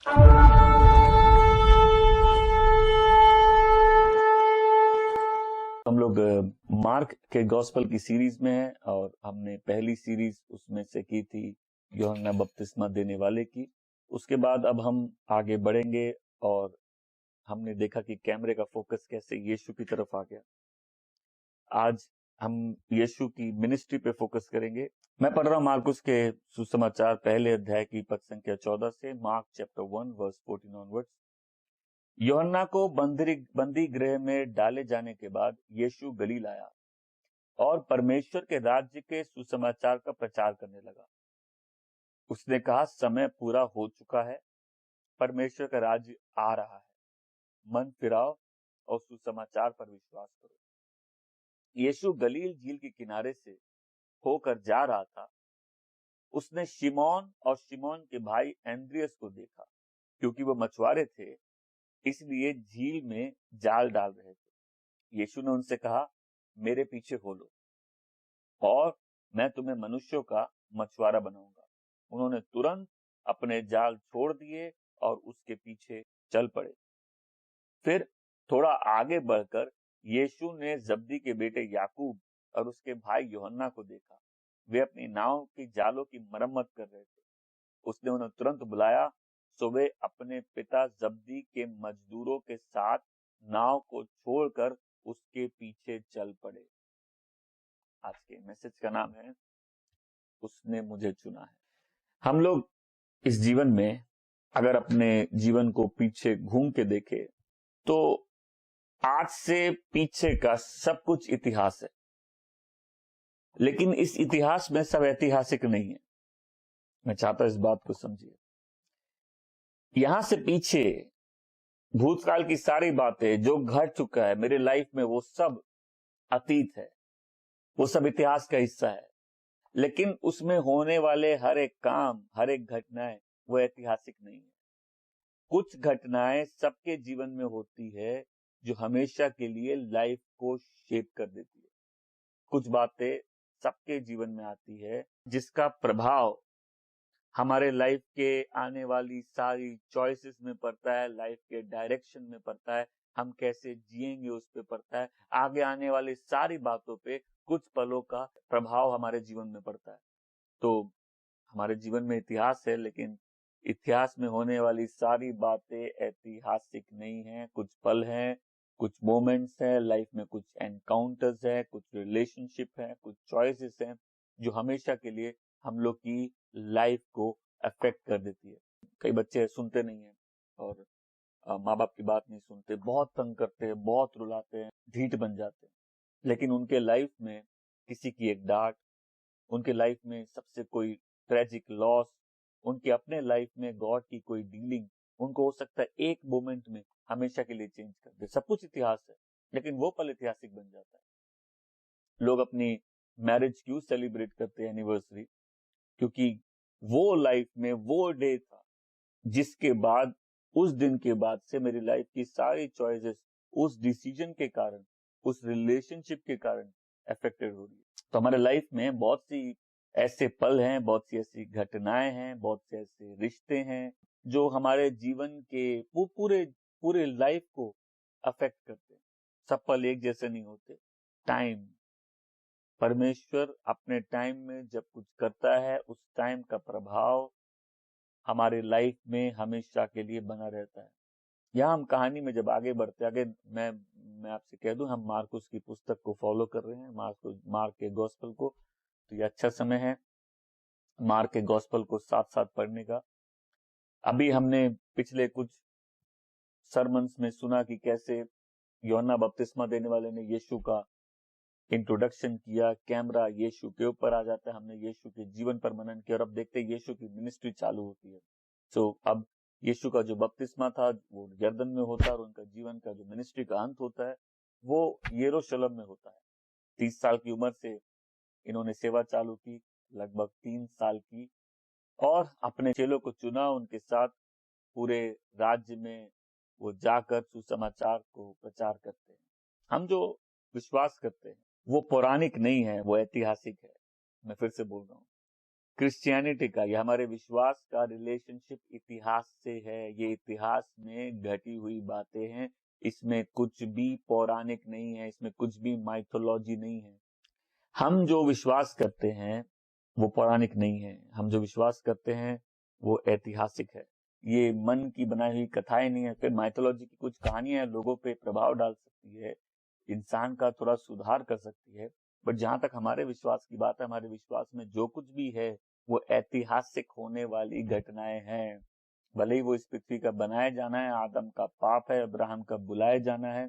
हम लोग मार्क के गॉस्पेल की सीरीज में हैं और हमने पहली सीरीज उसमें से की थी यूहन्ना बपतिस्मा देने वाले की। उसके बाद अब हम आगे बढ़ेंगे और हमने देखा कि कैमरे का फोकस कैसे यीशु की तरफ आ गया। आज हम यीशु की मिनिस्ट्री पे फोकस करेंगे। मैं पढ़ रहा हूं मार्कुस के सुसमाचार पहले अध्याय की पद संख्या 14 से, मार्क चैप्टर 1 वर्स 14 ऑनवर्ड्स। यूहन्ना को बंदी गृह में डाले जाने के बाद यीशु गलील आया और परमेश्वर के राज्य के सुसमाचार का प्रचार करने लगा। उसने कहा, समय पूरा हो चुका है, परमेश्वर का राज्य आ रहा है, मन फिराओ और सुसमाचार पर विश्वास करो। यीशु गलील झील के किनारे से होकर जा रहा था। उसने शिमोन और शिमोन के भाई एंद्रियस को देखा, क्योंकि वो मछुआरे थे, इसलिए झील में जाल डाल रहे थे। यीशु ने उनसे कहा, मेरे पीछे हो लो और मैं तुम्हें मनुष्यों का मछुआरा बनाऊंगा। उन्होंने तुरंत अपने जाल छोड़ दिए और उसके पीछे चल पड़े। फिर थोड़ा आगे बढ़कर यीशु ने जब्दी के बेटे याकूब और उसके भाई यूहन्ना को देखा। वे अपनी नाव की जालों की मरम्मत कर रहे थे। उसने उन्हें तुरंत बुलाया, सो वे अपने पिता जब्दी के मजदूरों के साथ नाव को छोड़कर उसके पीछे चल पड़े। आज के मैसेज का नाम है, उसने मुझे चुना है। हम लोग इस जीवन में अगर अपने जीवन को पीछे घूम के देखें तो आज से पीछे का सब कुछ इतिहास है, लेकिन इस इतिहास में सब ऐतिहासिक नहीं है। मैं चाहता इस बात को समझिए। यहां से पीछे भूतकाल की सारी बातें जो घट चुका है मेरे लाइफ में, वो सब अतीत है, वो सब इतिहास का हिस्सा है। लेकिन उसमें होने वाले हर एक काम, हर एक घटनाएं वो ऐतिहासिक नहीं है। कुछ घटनाएं सबके जीवन में होती है जो हमेशा के लिए लाइफ को शेप कर देती है। कुछ बातें सबके जीवन में आती है जिसका प्रभाव हमारे लाइफ के आने वाली सारी चॉइसेस में पड़ता है, लाइफ के डायरेक्शन में पड़ता है, हम कैसे जिएंगे उस पे पड़ता है, आगे आने वाली सारी बातों पे कुछ पलों का प्रभाव हमारे जीवन में पड़ता है। तो हमारे जीवन में इतिहास है, लेकिन इतिहास में होने वाली सारी बातें ऐतिहासिक नहीं है। कुछ पल हैं, कुछ मोमेंट्स हैं लाइफ में, कुछ एनकाउंटर्स हैं, कुछ रिलेशनशिप हैं, कुछ चॉइसेस हैं जो हमेशा के लिए हम लोग की लाइफ को अफेक्ट कर देती है। कई बच्चे सुनते नहीं है और माँ बाप की बात नहीं सुनते, बहुत तंग करते हैं, बहुत रुलाते हैं, ढीठ बन जाते हैं। लेकिन उनके लाइफ में किसी की एक डांट, उनके लाइफ में सबसे कोई ट्रेजिक लॉस, उनके अपने लाइफ में गॉड की कोई डीलिंग उनको हो सकता है एक मोमेंट में हमेशा के लिए चेंज कर दे। सब कुछ इतिहास है, लेकिन वो पल ऐतिहासिक बन जाता है। लोग अपनी मैरिज क्यों सेलिब्रेट करते हैं, एनिवर्सरी? क्योंकि वो लाइफ में वो डे था जिसके बाद, उस दिन के बाद से मेरी लाइफ की सारी चॉइसेस उस डिसीजन के कारण, उस रिलेशनशिप के कारण अफेक्टेड हो रही है। तो हमारे लाइफ में बहुत सी ऐसे पल हैं, बहुत सी ऐसी घटनाएं हैं, बहुत से ऐसे रिश्ते हैं जो हमारे जीवन के पूरे पूरे लाइफ को अफेक्ट करते हैं। सब पल एक जैसे नहीं होते। टाइम, परमेश्वर अपने टाइम में जब कुछ करता है, उस टाइम का प्रभाव हमारे लाइफ में हमेशा के लिए बना रहता है। यहाँ हम कहानी में जब आगे बढ़ते आगे, मैं आपसे कह दूं, हम मार्कुस की पुस्तक को फॉलो कर रहे हैं, मार्क के गॉस्पेल को। तो ये अच्छा समय है मार्क के गॉस्पेल को साथ साथ पढ़ने का। अभी हमने पिछले कुछ सरमन्स में सुना कि कैसे यूहन्ना बपतिस्मा देने वाले ने यीशु का इंट्रोडक्शन किया, कैमरा यीशु के ऊपर आ जाता है, हमने यीशु के जीवन पर मनन किया और अब देखते हैं यीशु की मिनिस्ट्री चालू होती है। सो अब यीशु का जो बपतिस्मा था वो यरदन में होता है और उनका जीवन का जो मिनिस्ट्री का अंत होता है वो यरूशलेम में होता है। 30 साल की उम्र से इन्होंने सेवा चालू की, लगभग 3 साल की, और अपने चेलों को चुना, उनके साथ पूरे राज्य में वो जाकर सुसमाचार को प्रचार करते हैं। हम जो विश्वास करते हैं वो पौराणिक नहीं है, वो ऐतिहासिक है। मैं फिर से बोल रहा हूँ, क्रिश्चियनिटी का, ये हमारे विश्वास का रिलेशनशिप इतिहास से है। ये इतिहास में घटी हुई बातें हैं, इसमें कुछ भी पौराणिक नहीं है, इसमें कुछ भी माइथोलॉजी नहीं है। हम जो विश्वास करते हैं वो पौराणिक नहीं है, हम जो विश्वास करते हैं वो ऐतिहासिक है। ये मन की बनाई हुई कथाएं नहीं है। फिर माइथोलॉजी की कुछ कहानियां लोगों पे प्रभाव डाल सकती है, इंसान का थोड़ा सुधार कर सकती है, बट जहां तक हमारे विश्वास की बात है, हमारे विश्वास में जो कुछ भी है वो ऐतिहासिक होने वाली घटनाएं हैं। भले ही वो इस पृथ्वी का बनाया जाना है, आदम का पाप है, अब्राहम का बुलाया जाना है,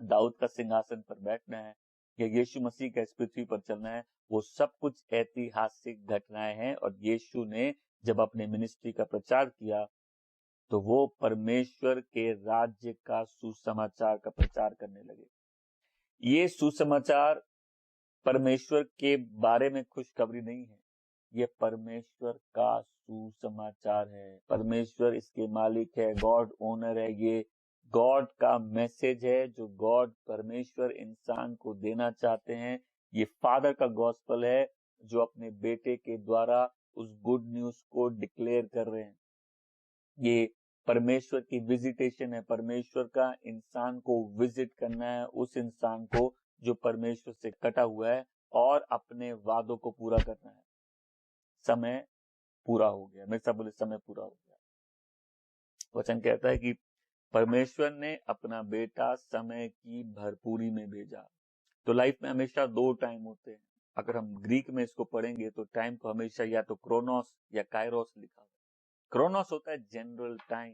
दाऊद का सिंहासन पर बैठना है, या यीशु मसीह का इस पृथ्वी पर चलना है, वो सब कुछ ऐतिहासिक घटनाएं हैं। और यीशु ने जब अपने मिनिस्ट्री का प्रचार किया तो वो परमेश्वर के राज्य का सुसमाचार का प्रचार करने लगे। ये सुसमाचार परमेश्वर के बारे में खुशखबरी नहीं है, ये परमेश्वर का सुसमाचार है। परमेश्वर इसके मालिक है, गॉड ओनर है। ये गॉड का मैसेज है जो गॉड परमेश्वर इंसान को देना चाहते हैं। ये फादर का गॉस्पल है जो अपने बेटे के द्वारा उस गुड न्यूज को डिक्लेयर कर रहे हैं। ये परमेश्वर की विजिटेशन है, परमेश्वर का इंसान को विजिट करना है, उस इंसान को जो परमेश्वर से कटा हुआ है, और अपने वादों को पूरा करना है। समय पूरा हो गया, मेरे साथ बोले समय पूरा हो गया। वचन कहता है कि परमेश्वर ने अपना बेटा समय की भरपूरी में भेजा। तो लाइफ में हमेशा दो टाइम होते हैं। अगर हम ग्रीक में इसको पढ़ेंगे तो टाइम को हमेशा या तो क्रोनोस या काइरोस लिखा है। क्रोनोस होता है जनरल टाइम,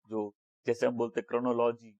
जो जैसे हम बोलते क्रोनोलॉजी।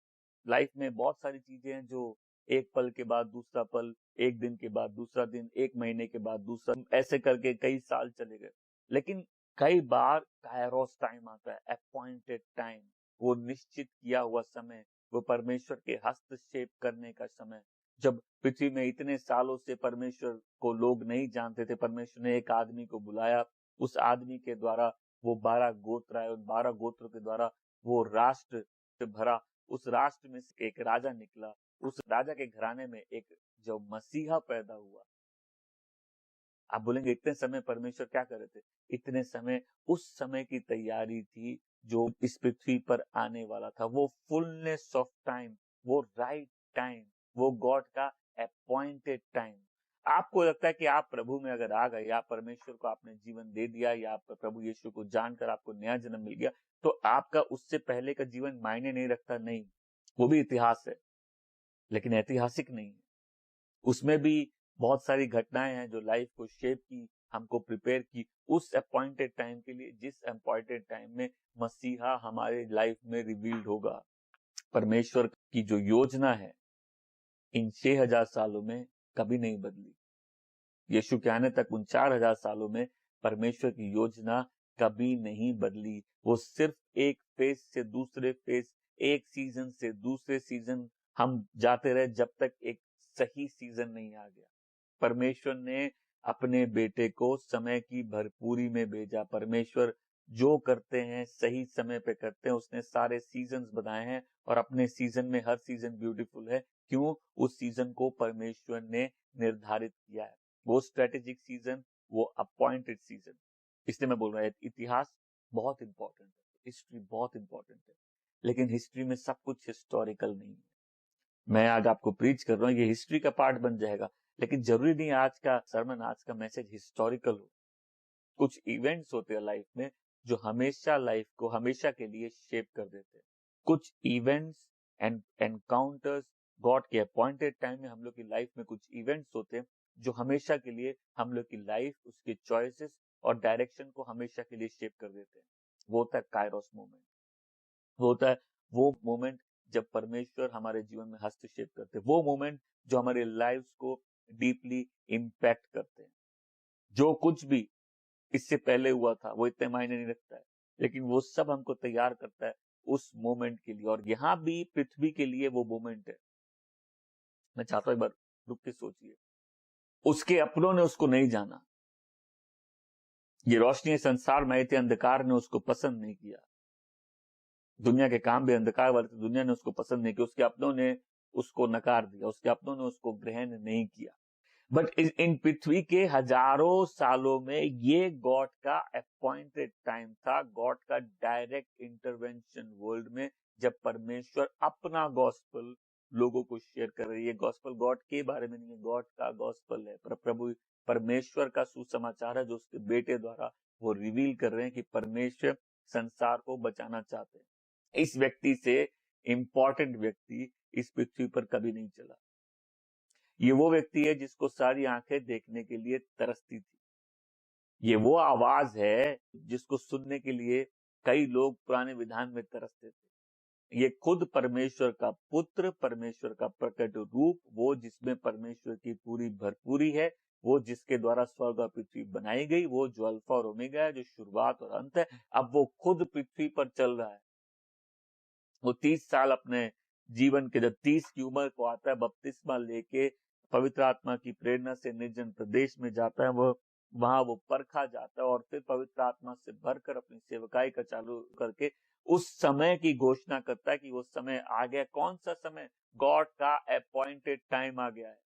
लाइफ में बहुत सारी चीजें हैं जो एक पल के बाद दूसरा पल, एक दिन के बाद दूसरा दिन, एक महीने के बाद दूसरा, ऐसे करके कई साल चले गए। लेकिन कई बार कायरोस टाइम आता है, अपॉइंटेड टाइम, वो निश्चित किया हुआ समय, वो परमेश्वर के हस्तक्षेप करने का समय। जब पृथ्वी में इतने सालों से परमेश्वर को लोग नहीं जानते थे, परमेश्वर ने एक आदमी को बुलाया, उस आदमी के द्वारा वो 12 गोत्र आए, उन 12 गोत्रों के द्वारा वो राष्ट्र से भरा, उस राष्ट्र में से एक राजा निकला, उस राजा के घराने में एक जो मसीहा पैदा हुआ। आप बोलेंगे इतने समय परमेश्वर क्या कर रहे थे? इतने समय उस समय की तैयारी थी जो इस पृथ्वी पर आने वाला था। वो फुलनेस ऑफ टाइम, वो राइट टाइम, वो गॉड का अपॉइंटेड टाइम। आपको लगता है कि आप प्रभु में अगर आ गए, या परमेश्वर को आपने जीवन दे दिया, या आप प्रभु यीशु को जानकर आपको नया जन्म मिल गया, तो आपका उससे पहले का जीवन मायने नहीं रखता। नहीं, वो भी इतिहास है, लेकिन ऐतिहासिक नहीं है। उसमें भी बहुत सारी घटनाएं हैं जो लाइफ को शेप की, हमको प्रिपेयर की उस अपॉइंटेड टाइम के लिए, जिस अपॉइंटेड टाइम में मसीहा हमारे लाइफ में रिवील्ड होगा। परमेश्वर की जो योजना है इन 6000 सालों में कभी नहीं बदली। यीशु के आने तक उन 4000 सालों में परमेश्वर की योजना कभी नहीं बदली। वो सिर्फ एक फेज से दूसरे फेज, एक सीजन से दूसरे सीजन हम जाते रहे, जब तक एक सही सीजन नहीं आ गया। परमेश्वर ने अपने बेटे को समय की भरपूरी में भेजा। परमेश्वर जो करते हैं सही समय पे करते हैं। उसने सारे सीजन्स बनाए हैं, और अपने सीजन में हर सीजन ब्यूटीफुल है। क्यों? उस सीजन को परमेश्वर ने निर्धारित किया है, वो स्ट्रेटेजिक सीजन, वो अपॉइंटेड सीजन। इसलिए मैं बोल रहा हूँ इतिहास बहुत इंपॉर्टेंट है, हिस्ट्री बहुत इंपॉर्टेंट है, लेकिन हिस्ट्री में सब कुछ हिस्टोरिकल नहीं है। मैं आज आपको प्रीच कर रहा हूँ, ये हिस्ट्री का पार्ट बन जाएगा, लेकिन जरूरी नहीं आज का सर्मन, आज का मैसेज हिस्टोरिकल हो। कुछ इवेंट्स होते हैं लाइफ में जो हमेशा लाइफ को हमेशा के लिए शेप कर देते हैं। कुछ इवेंट्स एंड एनकाउंटर्स गॉड के अपॉइंटेड टाइम में, हम लोग की लाइफ में कुछ इवेंट्स होते हैं जो हमेशा के लिए हम लोग की लाइफ, उसके चॉइसेस और डायरेक्शन को हमेशा के लिए शेप कर देते हैं। वो होता है काइरोस मोमेंट। वो होता है वो मोमेंट जब परमेश्वर हमारे जीवन में हस्तक्षेप करते हैं, वो मोमेंट जो हमारे लाइफ को डीपली इम्पैक्ट करते हैं। जो कुछ भी इससे पहले हुआ था वो इतने मायने नहीं रखता है, लेकिन वो सब हमको तैयार करता है उस मोमेंट के लिए। और यहाँ भी पृथ्वी के लिए वो मोमेंट है। मैं चाहता हूं एक बार रुक के सोचिए। उसके अपनों ने उसको नहीं जाना, ये रोशनी संसार में आई थी, अंधकार ने उसको पसंद नहीं किया। दुनिया के काम भी अंधकार वाले थे, दुनिया ने उसको पसंद नहीं किया। उसके अपनों ने उसको नकार दिया, उसके अपनों ने उसको ग्रहण नहीं किया। बट इन पृथ्वी के हजारों सालों में ये गॉड का अपॉइंटेड टाइम था, गॉड का डायरेक्ट इंटरवेंशन वर्ल्ड में, जब परमेश्वर अपना गॉस्पल लोगों को शेयर कर रही है। गॉस्पल गॉड के बारे में नहीं है, गॉड का गॉस्पल है, प्रभु परमेश्वर का सुसमाचार है जो उसके बेटे द्वारा वो रिवील कर रहे हैं कि परमेश्वर संसार को बचाना चाहते हैं। इस व्यक्ति से इंपॉर्टेंट व्यक्ति इस पृथ्वी पर कभी नहीं चला। ये वो व्यक्ति है जिसको सारी आंखें देखने के लिए तरसती थी। ये वो आवाज है जिसको सुनने के लिए कई लोग पुराने विधान में तरसते थे। ये खुद परमेश्वर का पुत्र, परमेश्वर का प्रकट रूप, वो जिसमें परमेश्वर की पूरी भरपूरी है, वो जिसके द्वारा स्वर्ग और पृथ्वी बनाई गई, वो जो अल्फा और ओमेगा है, जो शुरुआत और अंत है, अब वो खुद पृथ्वी पर चल रहा है। वो 30 साल अपने जीवन के, जब 30 की उम्र को आता है, बपतिस्मा लेके पवित्र आत्मा की प्रेरणा से निर्जन प्रदेश में जाता है, वो वहां वो परखा जाता है और फिर पवित्र आत्मा से भरकर अपनी सेवकाई का चालू करके उस समय की घोषणा करता है कि वो समय आ गया। कौन सा समय? गॉड का अपॉइंटेड टाइम आ गया है,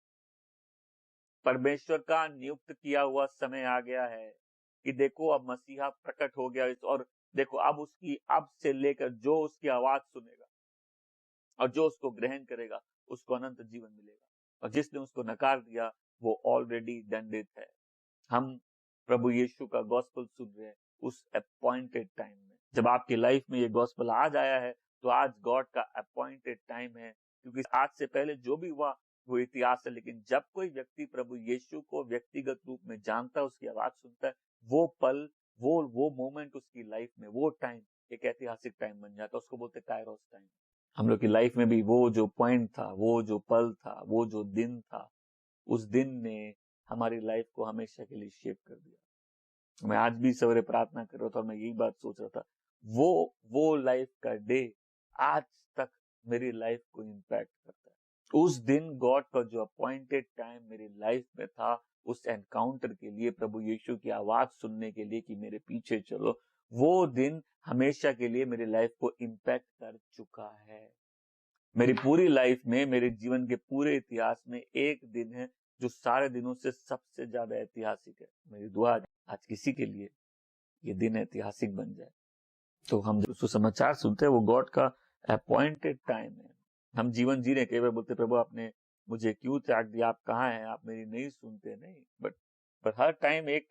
परमेश्वर का नियुक्त किया हुआ समय आ गया है कि देखो अब मसीहा प्रकट हो गया, और देखो अब उसकी, अब से लेकर जो उसकी आवाज सुनेगा और जो उसको ग्रहण करेगा उसको अनंत जीवन मिलेगा, और जिसने उसको नकार दिया वो ऑलरेडी दंडित है। हम प्रभु यीशु का गॉस्पल सुन रहे हैं उस अपॉइंटेड टाइम में। जब आपकी लाइफ में ये गॉस्पल आज आया है तो आज गॉड का अपॉइंटेड टाइम है, क्योंकि आज से पहले जो भी हुआ वो इतिहास है, लेकिन जब कोई व्यक्ति प्रभु यीशु को व्यक्तिगत रूप में जानता है, उसकी आवाज सुनता है, वो पल, वो मोमेंट उसकी लाइफ में, वो टाइम एक ऐतिहासिक टाइम बन जाता है। उसको बोलते कायरोस टाइम। हम लोग की लाइफ में भी वो जो पॉइंट था, वो जो पल था, वो जो दिन था, उस दिन ने हमारी लाइफ को हमेशा के लिए शेप कर दिया। मैं आज भी सवेरे प्रार्थना कर रहा था और मैं यही बात सोच रहा था, वो लाइफ का डे आज तक मेरी लाइफ को इम्पैक्ट करता है। उस दिन गॉड का जो अपॉइंटेड टाइम मेरी लाइफ में था, उस एनकाउंटर के लिए, प्रभु यीशु की आवाज सुनने के लिए कि मेरे पीछे चलो, वो दिन हमेशा के लिए मेरी लाइफ को इम्पैक्ट कर चुका है। मेरी पूरी लाइफ में, मेरे जीवन के पूरे इतिहास में एक दिन है जो सारे दिनों से सबसे ज्यादा ऐतिहासिक है। मेरी दुआ आज किसी के लिए ये दिन ऐतिहासिक बन जाए। तो हम जो सुसमाचार सुनते हैं वो गॉड का अपॉइंटेड टाइम है। हम जीवन जी रहे, कई बार बोलते प्रभु आपने मुझे क्यों त्याग दिया, आप कहाँ हैं, आप मेरी नहीं सुनते। नहीं, बट हर टाइम एक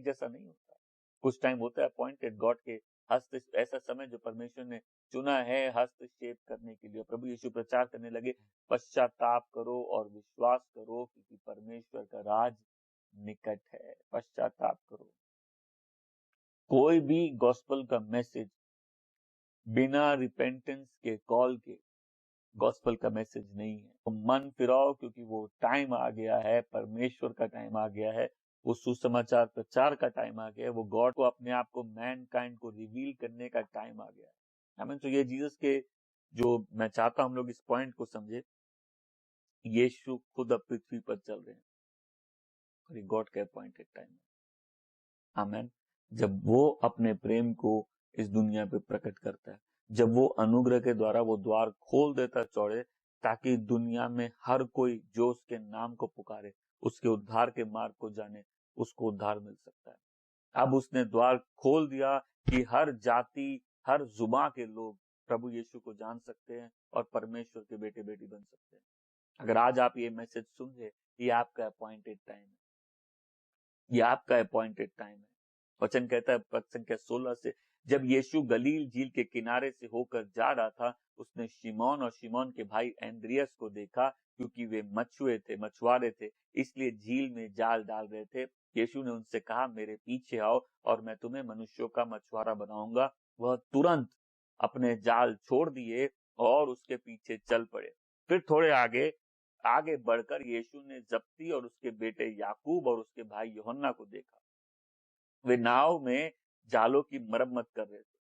जैसा नहीं होता। कुछ टाइम होता है अपॉइंटेड गॉड के हस्त, ऐसा समय जो परमेश्वर ने चुना है हस्तक्षेप करने के लिए। प्रभु यीशु प्रचार करने लगे, पश्चाताप करो और विश्वास करो क्योंकि परमेश्वर का राज निकट है। पश्चाताप करो। कोई भी गॉस्पल का मैसेज बिना रिपेंटेंस के, कॉल के, गॉस्पल का मैसेज नहीं है। तो मन फिराओ क्योंकि वो टाइम आ गया है, परमेश्वर का टाइम आ गया है, वो सुसमाचार प्रचार का टाइम आ गया है, वो गॉड को, अपने आप को, मैनकाइंड को रिवील करने का टाइम आ गया है। हमें तो ये जीसस के, जो मैं चाहता हूं हम लोग इस पॉइंट को समझे, यीशु खुद अब पृथ्वी पर चल रहे हैं और ये गॉड के अपॉइंटेड टाइम है। आमीन। जब वो अपने प्रेम को इस दुनिया पे प्रकट करता है, जब वो अनुग्रह के द्वारा वो द्वार खोल देता चौड़े, ताकि दुनिया में हर कोई जो उसके नाम को पुकारे, उसके उद्धार के मार्ग को जाने, उसको उद्धार मिल सकता है। अब उसने द्वार खोल दिया कि हर जाति, हर जुबां के लोग प्रभु यीशु को जान सकते हैं और परमेश्वर के बेटे बेटी बन सकते हैं। अगर आज आप ये मैसेज सुन रहे, ये आपका अपॉइंटेड टाइम है, ये आपका अपॉइंटेड टाइम है। वचन कहता है पद संख्या 16 से, जब यीशु गलील झील के किनारे से होकर जा रहा था, उसने शिमोन और शिमोन के भाई एंड्रियस को देखा, क्योंकि वे मछुआरे थे, इसलिए झील में जाल डाल रहे थे। यीशु ने उनसे कहा, मेरे पीछे आओ और मैं तुम्हें मनुष्यों का मछुआरा बनाऊंगा। वह तुरंत अपने जाल छोड़ दिए और उसके पीछे चल पड़े। फिर थोड़े आगे बढ़कर यीशु ने जब्दी और उसके बेटे याकूब और उसके भाई यूहन्ना को देखा। वे नाव में जालों की मरम्मत कर रहे थे।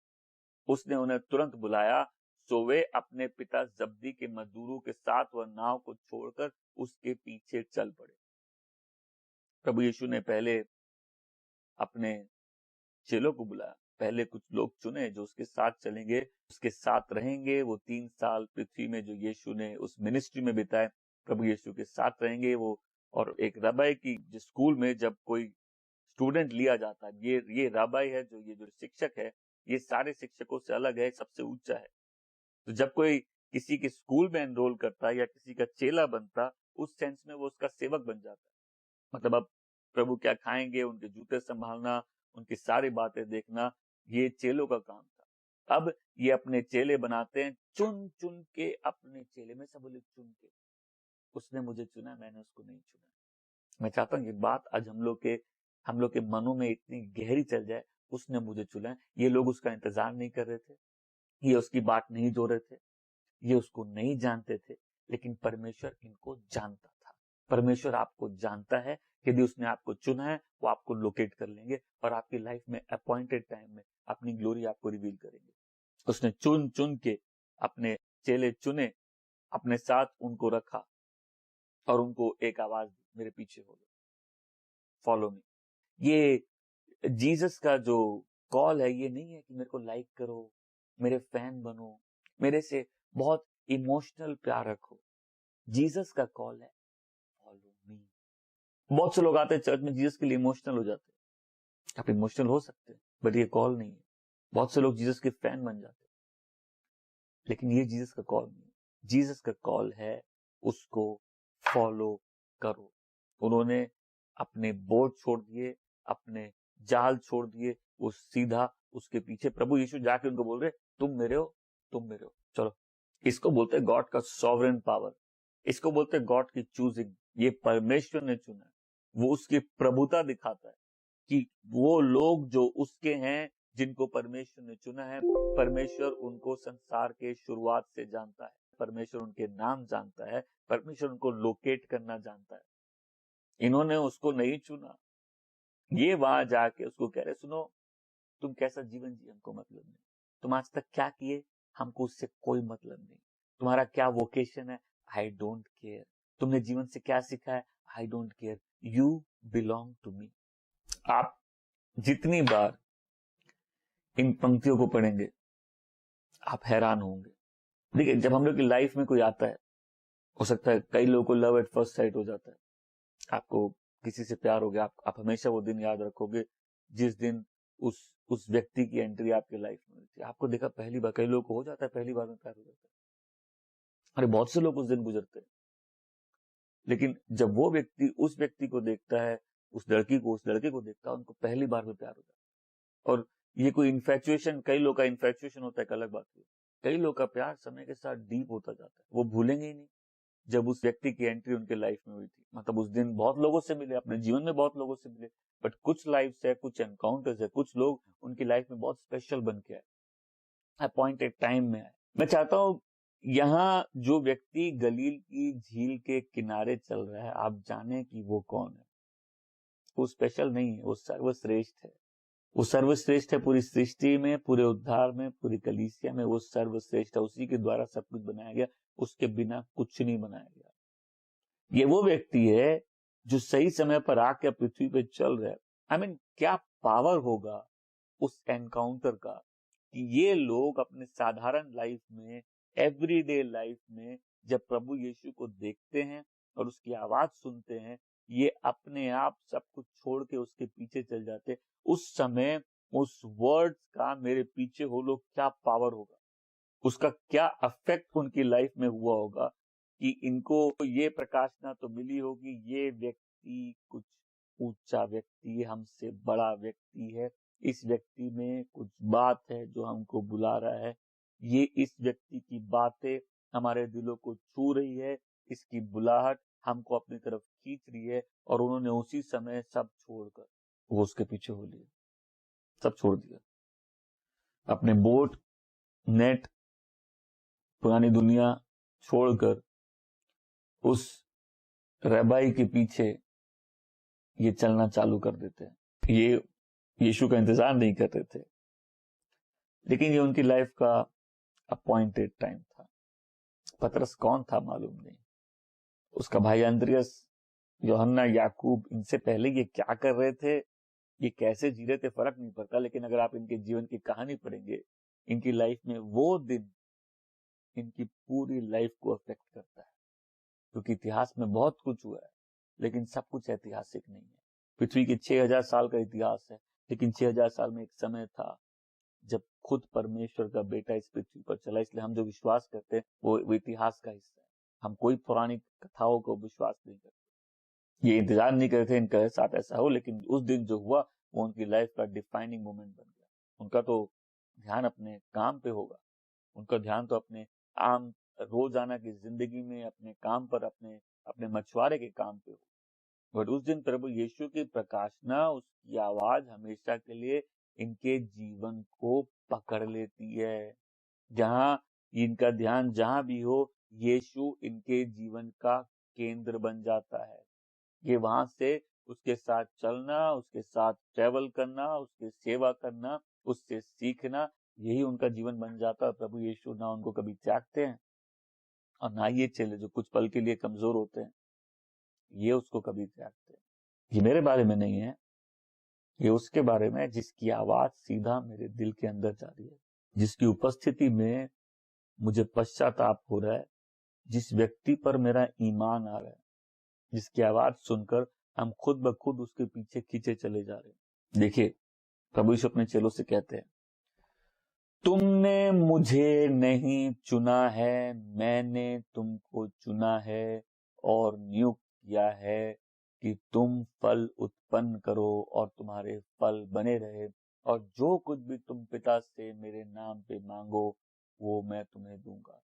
उसने उन्हें तुरंत बुलाया, सो वे अपने पिता जब्दी के मजदूरों के साथ वह नाव को छोड़कर उसके पीछे चल पड़े। प्रभु यीशु ने पहले अपने चेलों को बुलाया, पहले कुछ लोग चुने जो उसके साथ चलेंगे, उसके साथ रहेंगे। वो 3 साल पृथ्वी में जो यीशु ने उस मिनिस्ट्री में बिताए, प्रभु यीशु के साथ रहेंगे। वो और एक रबाई की जिस स्कूल में जब कोई स्टूडेंट लिया जाता है, ये रबाई है, ये जो शिक्षक है, ये सारे शिक्षकों से अलग है, सबसे ऊंचा है। तो जब कोई किसी के स्कूल में एनरोल करता है या किसी का चेला बनता, उस सेंस में वो उसका सेवक बन जाता है। मतलब अब प्रभु क्या खाएंगे, उनके जूते संभालना, उनकी सारी बातें देखना, ये चेलों का काम था। अब ये अपने चेले बनाते हैं, चुन चुन के अपने चेले में, सब बोले चुन के। उसने मुझे चुना, मैंने उसको नहीं चुना। मैं चाहता हूँ ये बात आज हम लोग के मनों में इतनी गहरी चल जाए, उसने मुझे चुना है। ये लोग उसका इंतजार नहीं कर रहे थे, ये उसकी बात नहीं जो रहे थे, ये उसको नहीं जानते थे, लेकिन परमेश्वर इनको जानता था। परमेश्वर आपको जानता है। यदि उसने आपको चुना है, वो आपको लोकेट कर लेंगे और आपकी लाइफ में अपॉइंटेड टाइम में अपनी ग्लोरी आपको रिवील करेंगे। उसने चुन चुन के अपने चेले चुने, अपने साथ उनको रखा और उनको एक आवाज दी, मेरे पीछे हो लो, फॉलो मी। ये जीसस का जो कॉल है, ये नहीं है कि मेरे को लाइक करो, मेरे फैन बनो, मेरे से बहुत इमोशनल प्यार रखो। जीसस का कॉल है फॉलो मी। बहुत से लोग आते हैं चर्च में, जीसस के लिए इमोशनल हो जाते हैं। आप इमोशनल हो सकते हैं, बट ये कॉल नहीं है। बहुत से लोग जीसस के फैन बन जाते हैं, लेकिन ये जीसस का कॉल नहीं है। जीसस का कॉल है उसको फॉलो करो। उन्होंने अपने बोट छोड़ दिए, अपने जाल छोड़ दिए, वो सीधा उसके पीछे। प्रभु यीशु जाके उनको बोल रहे, तुम मेरे हो, तुम मेरे हो, चलो। इसको बोलते हैं गॉड का सॉवरेन पावर, इसको बोलते हैं गॉड की चूजिंग। ये परमेश्वर ने चुना है, वो उसकी प्रभुता दिखाता है कि वो लोग जो उसके हैं, जिनको परमेश्वर ने चुना है, परमेश्वर उनको संसार के शुरुआत से जानता है। परमेश्वर उनके नाम जानता है, परमेश्वर उनको लोकेट करना जानता है। इन्होंने उसको नहीं चुना। ये वहां जाके उसको कह रहे, सुनो, तुम कैसा जीवन जिए हमको मतलब नहीं, तुम आज तक क्या किए हमको उससे कोई मतलब नहीं, तुम्हारा क्या वोकेशन है, आई डोंट केयर, तुमने जीवन से क्या सीखा है, I don't care, you belong to me. आप जितनी बार इन पंक्तियों को पढ़ेंगे, आप हैरान होंगे। देखिए, जब हम लोग की लाइफ में कोई आता है, हो सकता है कई लोगों को लव एट फर्स्ट साइट हो जाता है। आपको किसी से प्यार हो गया, आप हमेशा वो दिन याद रखोगे जिस दिन उस व्यक्ति की एंट्री आपके लाइफ में हुई थी। आपको देखा पहली बार, कई लोगों को हो जाता है पहली बार में प्यार हो जाता है। अरे बहुत से लोग उस दिन गुजरते हैं, लेकिन जब वो व्यक्ति उस व्यक्ति को देखता है, उस लड़की को उस लड़के को देखता है, उनको पहली बार में प्यार हो जाता है। और ये कोई इन्फेचुएशन, कई लोग का इन्फेचुएशन होता है, एक अलग बात है। कई लोग का प्यार समय के साथ डीप होता जाता है, वो भूलेंगे ही नहीं जब उस व्यक्ति की एंट्री उनके लाइफ में हुई थी। मतलब उस दिन बहुत लोगों से मिले, अपने जीवन में बहुत लोगों से मिले, बट कुछ लाइफ है, कुछ एनकाउंटर्स है, कुछ लोग उनकी लाइफ में बहुत स्पेशल बन के आए, अपॉइंटेड टाइम में आए। मैं चाहता हूं यहाँ जो व्यक्ति गलील की झील के किनारे चल रहा है, आप जाने कि वो कौन है। वो स्पेशल नहीं है, वो सर्वश्रेष्ठ है। वो सर्वश्रेष्ठ है पूरी सृष्टि में, पूरे उद्धार में, पूरी कलीसिया में। वो सर्वश्रेष्ठ है, उसी के द्वारा सब कुछ बनाया गया, उसके बिना कुछ नहीं बनाया गया। ये वो व्यक्ति है जो सही समय पर आके पृथ्वी पे चल रहा है। आई मीन, क्या पावर होगा उस एनकाउंटर का कि ये लोग अपने साधारण लाइफ में, एवरीडे लाइफ में, जब प्रभु यीशु को देखते हैं और उसकी आवाज सुनते हैं, ये अपने आप सब कुछ छोड़ के उसके पीछे चल जाते। उस समय उस वर्ड्स का, मेरे पीछे हो लोग, क्या पावर होगा, उसका क्या अफेक्ट उनकी लाइफ में हुआ होगा कि इनको ये प्रकाशना तो मिली होगी, ये व्यक्ति कुछ ऊंचा व्यक्ति है, हमसे बड़ा व्यक्ति है, इस व्यक्ति में कुछ बात है जो हमको बुला रहा है, ये इस व्यक्ति की बातें हमारे दिलों को छू रही है, इसकी बुलाहट हमको अपनी तरफ खींच रही है। और उन्होंने उसी समय सब छोड़कर वो उसके पीछे हो लिए, सब छोड़ दिया, अपने बोट, नेट, पुरानी दुनिया छोड़कर उस रबाई के पीछे ये चलना चालू कर देते हैं। ये यीशु का इंतजार नहीं कर रहे थे, लेकिन ये उनकी लाइफ का अपॉइंटेड टाइम था। पतरस कौन था मालूम नहीं, उसका भाई अंद्रियस, यूहन्ना, याकूब, इनसे पहले ये क्या कर रहे थे, ये कैसे जी रहे थे, फर्क नहीं पड़ता। लेकिन अगर आप इनके जीवन की कहानी पढ़ेंगे, इनकी लाइफ में वो दिन इनकी पूरी लाइफ को अफेक्ट करता है, क्योंकि इतिहास में बहुत कुछ हुआ है, लेकिन सब कुछ ऐतिहासिक नहीं है। पृथ्वी के 6000 साल का इतिहास है, लेकिन 6000 साल में एक समय था जब खुद परमेश्वर का बेटा इस पृथ्वी पर चला। इसलिए हम जो विश्वास करते हैं वो इतिहास का हिस्सा है। हम कोई पौराणिक कथाओं को विश्वास नहीं करते। ये इंतजार नहीं करते इनके साथ ऐसा हो, लेकिन उस दिन जो हुआ वो उनकी लाइफ का डिफाइनिंग मोमेंट बन गया। उनका तो ध्यान अपने काम पे होगा, उनका ध्यान तो अपने आम रोजाना की जिंदगी में, अपने काम पर, अपने मछुआरे के काम पे हो। बट उस दिन प्रभु यीशु की प्रकाशना, उसकी आवाज हमेशा के लिए इनके जीवन को पकड़ लेती है। जहां इनका ध्यान जहां भी हो, यीशु इनके जीवन का केंद्र बन जाता है। ये वहां से उसके साथ चलना, उसके साथ ट्रेवल करना, उसकी सेवा करना, उससे सीखना, यही उनका जीवन बन जाता है। प्रभु यीशु ना उनको कभी त्यागते हैं और ना ये चेले जो कुछ पल के लिए कमजोर होते हैं, ये उसको कभी त्यागते हैं। ये मेरे बारे में नहीं है, ये उसके बारे में, जिसकी आवाज सीधा मेरे दिल के अंदर जा रही है, जिसकी उपस्थिति में मुझे पश्चाताप हो रहा है, जिस व्यक्ति पर मेरा ईमान आ रहा है, जिसकी आवाज सुनकर हम खुद ब खुद उसके पीछे खींचे चले जा रहे हैं। देखिए, प्रभु यीशु अपने चेलों से कहते हैं, तुमने मुझे नहीं चुना है, मैंने तुमको चुना है और नियुक्त किया है कि तुम फल उत्पन्न करो और तुम्हारे फल बने रहे, और जो कुछ भी तुम पिता से मेरे नाम पे मांगो वो मैं तुम्हें दूंगा।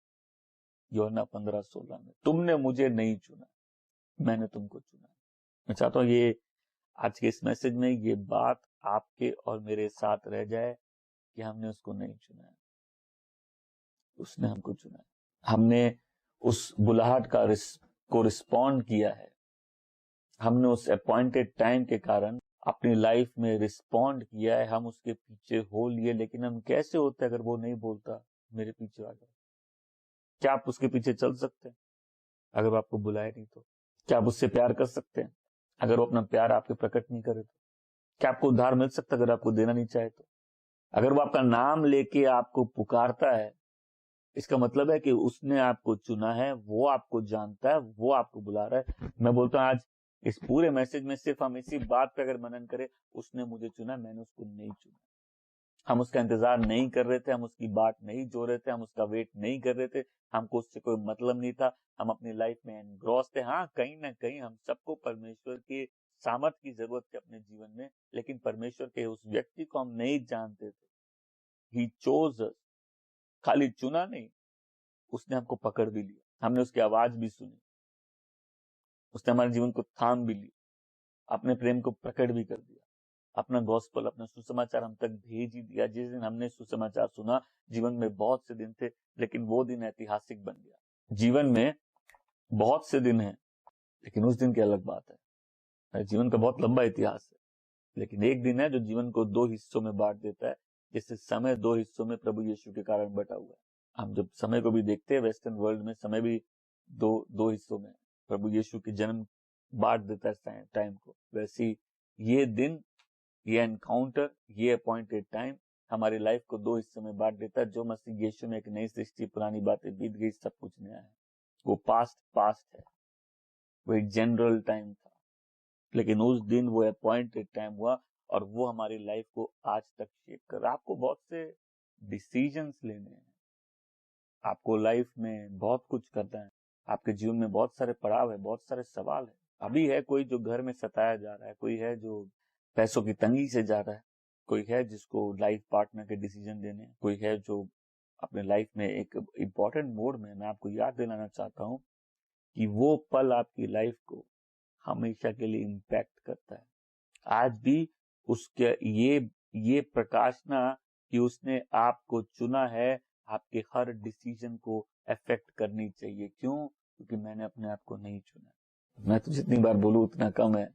यूहन्ना 15:16 में, तुमने मुझे नहीं चुना, मैंने तुमको चुना। मैं चाहता हूँ ये आज के इस मैसेज में ये बात आपके और मेरे साथ रह जाए कि हमने उसको नहीं चुना है, उसने हमको चुना है। हमने उस बुलाहट को रिस्पॉन्ड किया है। हमने उस अपॉइंटेड टाइम के कारण अपनी लाइफ में रिस्पॉन्ड किया है। हम उसके पीछे हो लिए, लेकिन हम कैसे होते अगर वो नहीं बोलता मेरे पीछे आ जाओ? क्या आप उसके पीछे चल सकते हैं अगर वो आपको बुलाए नहीं तो? क्या आप उससे प्यार कर सकते हैं अगर वो अपना प्यार आपके प्रकट नहीं करे तो? क्या आपको उद्धार मिल सकता अगर आपको देना नहीं चाहे तो? अगर वो आपका नाम लेके आपको पुकारता है, इसका मतलब है कि उसने आपको चुना है, वो आपको जानता है, वो आपको बुला रहा है। मैं बोलता हूं आज इस पूरे मैसेज में सिर्फ हम इसी बात पे अगर मनन करें, उसने मुझे चुना, मैंने उसको नहीं चुना। हम उसका इंतजार नहीं कर रहे थे, हम उसकी बात नहीं जो रहे थे, हम उसका वेट नहीं कर रहे थे, हमको उससे कोई मतलब नहीं था, हम अपनी लाइफ में एनग्रॉस थे। हाँ, कहीं ना कहीं हम सबको परमेश्वर की सामर्थ की जरूरत थी अपने जीवन में, लेकिन परमेश्वर के उस व्यक्ति को हम नहीं जानते थे। ही चोज अस, खाली चुना नहीं, उसने हमको पकड़ भी लिया, हमने उसकी आवाज भी सुनी, उसने हमारे जीवन को थाम भी लिया, अपने प्रेम को प्रकट भी कर दिया, अपना गॉस्पल, अपना सुसमाचार हम तक भेज ही दिया। जिस दिन हमने सुसमाचार सुना, जीवन में बहुत से दिन थे, लेकिन वो दिन ऐतिहासिक बन गया। जीवन में बहुत से दिन हैं, लेकिन उस दिन की अलग बात है। जीवन का बहुत लंबा इतिहास है, लेकिन एक दिन है जो जीवन को दो हिस्सों में बांट देता है, जिससे समय दो हिस्सों में प्रभु यीशु के कारण बटा हुआ है। हम जब समय को भी देखते हैं, वेस्टर्न वर्ल्ड में समय भी दो हिस्सों में, प्रभु यीशु के जन्म बांट देता है टाइम को। वैसे ये दिन, ये एनकाउंटर, ये अपॉइंटेड टाइम हमारी लाइफ को दो हिस्सों में बांट देता है। जो मसीह यीशु में एक नई सृष्टि, पुरानी बातें बीत गई, सब कुछ नया है। वो पास्ट है, वो एक जनरल टाइम था, लेकिन उस दिन वो अपॉइंटेड टाइम हुआ और वो हमारी लाइफ को आज तक शेप कर। आपको बहुत से डिसीजंस लेने हैं, आपको लाइफ में बहुत कुछ करना है, आपके जीवन में बहुत सारे पड़ाव है, बहुत सारे सवाल है। अभी है कोई जो घर में सताया जा रहा है, कोई है जो पैसों की तंगी से जा रहा है, कोई है जिसको लाइफ पार्टनर के डिसीजन लेने, कोई है जो अपने लाइफ में एक इम्पोर्टेंट मोड में। मैं आपको याद दिलाना चाहता हूँ कि वो पल आपकी लाइफ को हमेशा के लिए इम्पैक्ट करता है। आज भी उसके ये प्रकाशना कि उसने आपको चुना है, आपके हर डिसीजन को अफेक्ट करनी चाहिए। क्यों? क्योंकि मैंने अपने आप को नहीं चुना। मैं तो जितनी बार बोलूं उतना कम है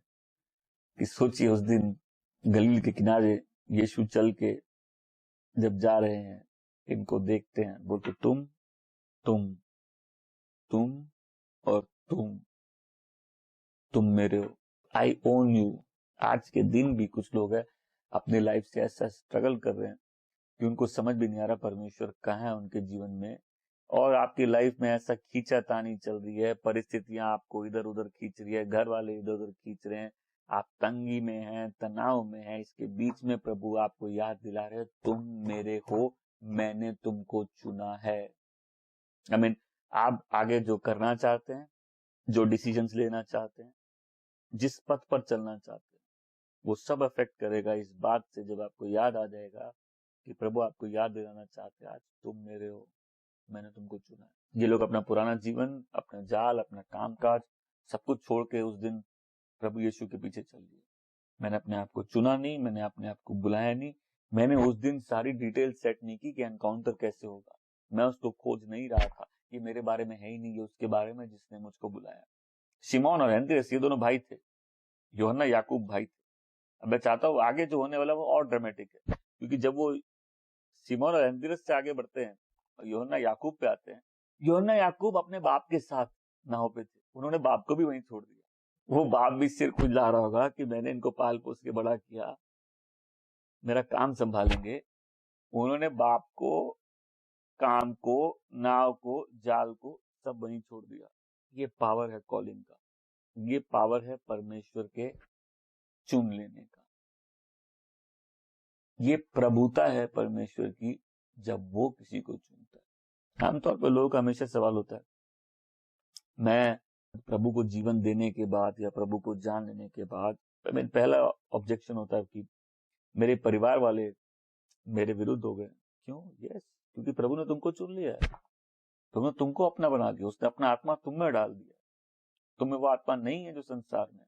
कि सोचिए उस दिन गलील के किनारे यीशु चल के जब जा रहे हैं, इनको देखते हैं, बोलते तुम और तुम मेरे हो, आई ओन यू। आज के दिन भी कुछ लोग हैं अपनी लाइफ से ऐसा स्ट्रगल कर रहे हैं कि उनको समझ भी नहीं आ रहा परमेश्वर कहाँ है उनके जीवन में, और आपकी लाइफ में ऐसा खींचातानी चल रही है, परिस्थितियां आपको इधर उधर खींच रही है, घर वाले इधर उधर खींच रहे हैं, आप तंगी में हैं, तनाव में हैं, इसके बीच में प्रभु आपको याद दिला रहे हैं, तुम मेरे हो, मैंने तुमको चुना है। आप आगे जो करना चाहते हैं, जो डिसीजंस लेना चाहते हैं, जिस पथ पर चलना चाहते हैं, वो सब अफेक्ट करेगा इस बात से, जब आपको याद आ जाएगा कि प्रभु आपको याद दिलाना चाहते हैं, आज तुम मेरे हो, मैंने तुमको चुना है। ये लोग अपना पुराना जीवन, अपना जाल, अपना कामकाज सब कुछ छोड़ के उस दिन प्रभु यीशु के पीछे चल दिए। मैंने अपने आप को चुना नहीं, मैंने अपने आप को बुलाया नहीं, मैंने उस दिन सारी डिटेल सेट नहीं की कि एनकाउंटर कैसे होगा। मैं उसको खोज नहीं रहा था, ये मेरे बारे में है ही नहीं, ये उसके बारे में जिसने मुझको बुलाया। शिमोन और एंद्रियस ये दोनों भाई थे, यूहन्ना याकूब भाई थे। अब मैं चाहता हूँ आगे जो होने वाला वो और ड्रामेटिक है, क्योंकि जब वो शिमोन और एंद्रियस से आगे बढ़ते हैं और यूहन्ना याकूब पे आते हैं, यूहन्ना याकूब अपने बाप के साथ नाव पे थे, उन्होंने बाप को भी वहीं छोड़ दिया। वो बाप भी सिर खुजला रहा होगा कि मैंने इनको पाल पोस के बड़ा किया, मेरा काम संभालेंगे। उन्होंने बाप को, काम को, नाव को, जाल को सब वहीं छोड़ दिया। ये पावर है कॉलिंग का, ये पावर है परमेश्वर के चुन लेने का, ये प्रभुता है परमेश्वर की जब वो किसी को चुनता है। आमतौर पर लोगों का हमेशा सवाल होता है, मैं प्रभु को जीवन देने के बाद या प्रभु को जान लेने के बाद, मेरा पहला ऑब्जेक्शन होता है कि मेरे परिवार वाले मेरे विरुद्ध हो गए। क्यों? यस, क्योंकि प्रभु ने तुमको चुन लिया है, प्रभु ने तुमको अपना बना दिया, उसने अपना आत्मा तुम में डाल दिया। तुम्हें वो आत्मा नहीं है जो संसार में,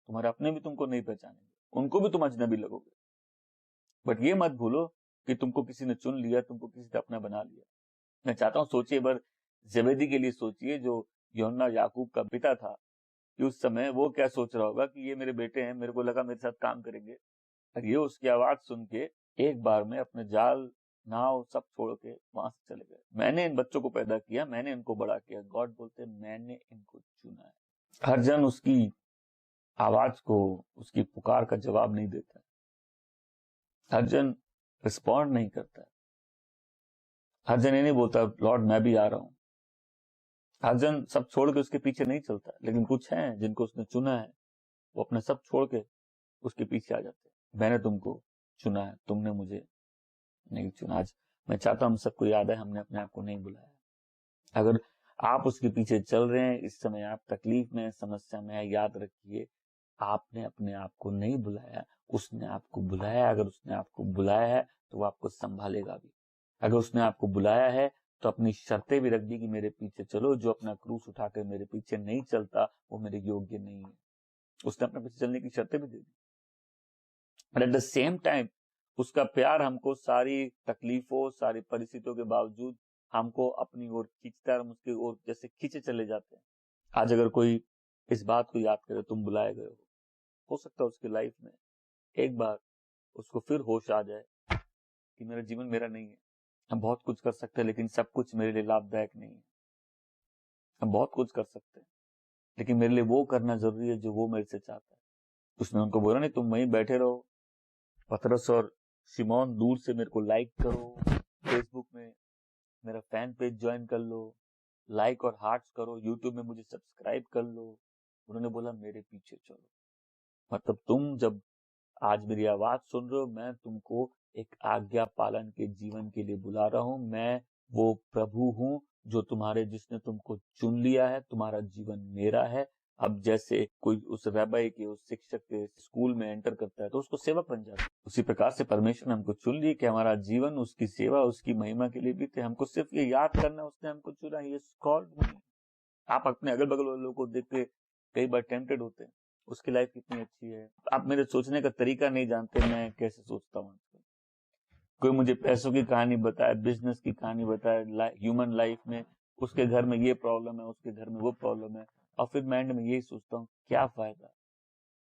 तुम्हारे अपने भी तुमको नहीं पहचानेंगे, उनको भी तुम अजनबी लगोगे। बट ये मत भूलो कि तुमको किसी ने चुन लिया, तुमको किसी ने अपना बना लिया। मैं चाहता हूं सोचिए, बार ज़ेबेदी के लिए सोचिए, जो यूहन्ना याकूब का पिता था, कि उस समय वो क्या सोच रहा होगा कि ये मेरे बेटे हैं, मेरे को लगा मेरे साथ काम करेंगे, और ये उसकी आवाज सुन के एक बार में अपने जाल, नाव सब छोड़ के वहां से चले गए। मैंने इन बच्चों को पैदा किया, मैंने इनको बड़ा किया। गॉड बोलते मैंने इनको चुना है। हर जन उसकी आवाज को, उसकी पुकार का जवाब नहीं देता है, हर जन रिस्पॉन्ड नहीं करता है, हर जन ये नहीं बोलता लॉर्ड मैं भी आ रहा हूं। हर जन सब छोड़ के उसके पीछे नहीं चलता, लेकिन कुछ हैं जिनको उसने चुना है, वो अपने सब छोड़ के उसके पीछे आ जाते हैं। मैंने तुमको चुना है, तुमने मुझे नहीं चुना। आज मैं चाहता हूं हम सबको याद है, हमने अपने आप को नहीं बुलाया। अगर आप उसके पीछे चल रहे हैं, इस समय आप तकलीफ में, समस्या में है, याद रखिए आपने अपने आप को नहीं बुलाया, उसने आपको बुलाया। अगर उसने आपको बुलाया है तो वो आपको संभालेगा भी। अगर उसने आपको बुलाया है तो अपनी शर्तें भी रख दी कि मेरे पीछे चलो, जो अपना क्रूस उठाकर मेरे पीछे नहीं चलता वो मेरे योग्य नहीं है। उसने अपने पीछे चलने की शर्तें भी दे दी। But at the same time उसका प्यार हमको सारी तकलीफों, सारी परिस्थितियों के बावजूद हमको अपनी ओर खींचता है, हम उसकी ओर जैसे खींचे चले जाते हैं। आज अगर कोई इस बात को याद करे तुम बुलाए गए हो सकता है उसकी लाइफ में एक बार उसको फिर होश आ जाए कि मेरा जीवन मेरा नहीं है। हम बहुत कुछ कर सकते हैं, लेकिन सब कुछ मेरे लिए लाभदायक नहीं है। हम बहुत कुछ कर सकते हैं, लेकिन मेरे लिए वो करना जरूरी है जो वो मेरे से चाहता है। उसने उनको बोला नहीं तुम वहीं बैठे रहो, पतरस और शिमोन दूर से मेरे को लाइक करो, फेसबुक में मेरा फैन पेज ज्वाइन कर लो, लाइक और हार्ट्स करो, यूट्यूब में मुझे सब्सक्राइब कर लो। उन्होंने बोला मेरे पीछे चलो। मतलब तुम जब आज मेरी आवाज सुन रहे हो, मैं तुमको एक आज्ञा पालन के जीवन के लिए बुला रहा हूं। मैं वो प्रभु हूं जो तुम्हारे, जिसने तुमको चुन लिया है, तुम्हारा जीवन मेरा है। अब जैसे कोई उस रैबाई के, उस शिक्षक के स्कूल में एंटर करता है तो उसको सेवक बन जाता है, उसी प्रकार से परमेश्वर ने हमको चुन लिया कि हमारा जीवन उसकी सेवा, उसकी महिमा के लिए बीते। हमको सिर्फ ये याद करना उसने हमको चुना, ये कॉल्ड मी। आप अपने अगल बगल वाले लोगों को देख के कई बार टेम्पटेड होते हैं, उसकी लाइफ कितनी अच्छी है। आप मेरे सोचने का तरीका नहीं जानते मैं कैसे सोचता हूँ। कोई मुझे पैसों की कहानी बताए, बिजनेस की कहानी बताए, ह्यूमन लाइफ में उसके घर में ये प्रॉब्लम है, उसके घर में वो प्रॉब्लम है, और फिर माइंड में यही सोचता हूँ क्या फायदा